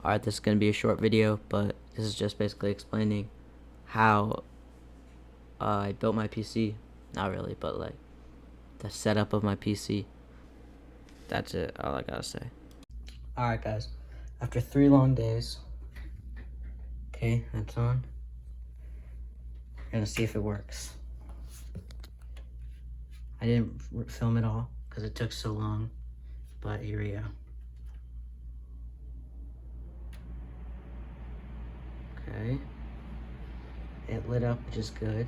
Alright, this is going to be a short video, but this is just basically explaining how I built my PC. Not really, but like the setup of my PC. That's it, all I gotta say. Alright guys, after 3 long days, okay, that's on. We're gonna see if it works. I didn't film it all because it took so long, but here we go. Okay, it lit up, which is good.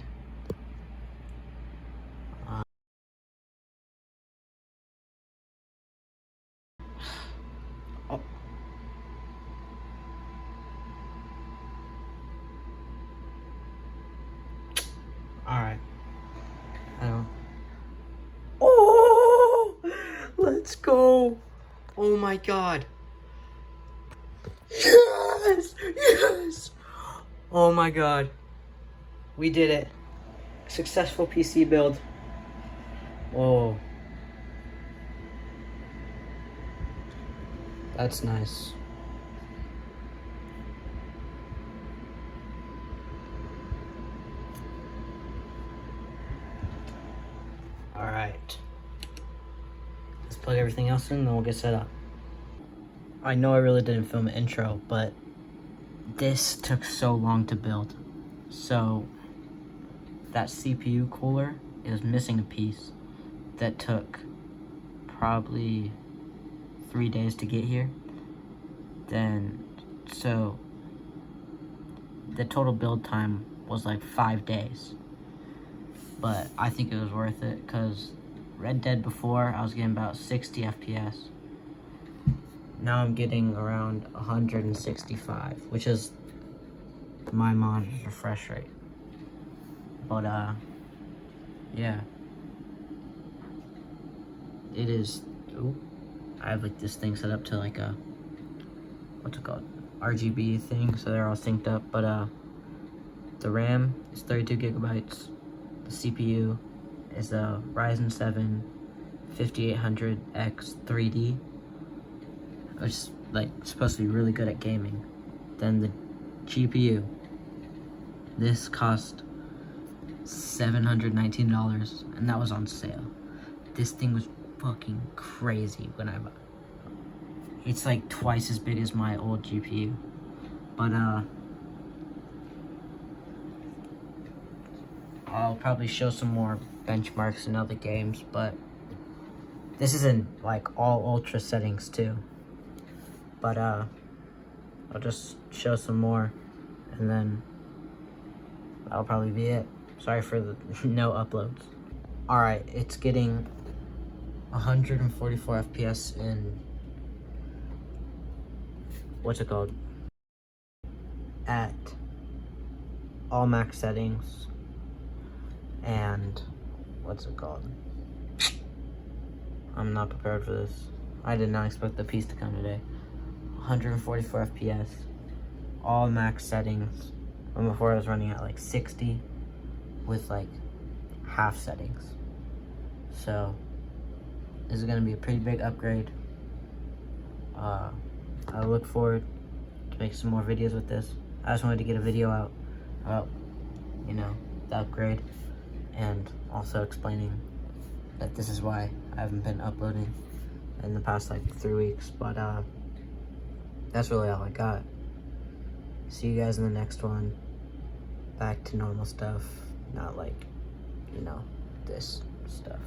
Oh. Alright. I don't. Oh! Let's go! Oh my god. Yes! Yes! Oh my god. We did it. Successful PC build. Oh. That's nice. Alright. Let's plug everything else in and then we'll get set up. I know I really didn't film an intro, but this took so long to build. So that CPU cooler is missing a piece that took probably 3 days to get here. So the total build time was like 5 days. But I think it was worth it because Red Dead before, I was getting about 60 FPS. Now I'm getting around 165, which is my monitor's refresh rate. But yeah. It is, ooh, I have like this thing set up to like a, what's it called? RGB thing, so they're all synced up. But the RAM is 32 gigabytes. The CPU is a Ryzen 7 5800X 3D. It's like supposed to be really good at gaming. Then the GPU. This cost $719, and that was on sale. This thing was fucking crazy when I bought it. It's like twice as big as my old GPU. But I'll probably show some more benchmarks in other games, but this is in like all ultra settings too. But I'll just show some more and then that'll probably be it. Sorry for the no uploads. Alright, it's getting 144 FPS in, what's it called? At all max settings. And what's it called? I'm not prepared for this. I did not expect the piece to come today. 144 FPS, all max settings. And before I was running at like 60 with like half settings. So this is gonna be a pretty big upgrade. I look forward to make some more videos with this. I just wanted to get a video out about, you know, the upgrade, and also explaining that this is why I haven't been uploading in the past like 3 weeks. But that's really all I got. See you guys in the next one. Back to normal stuff, not like, you know, this stuff.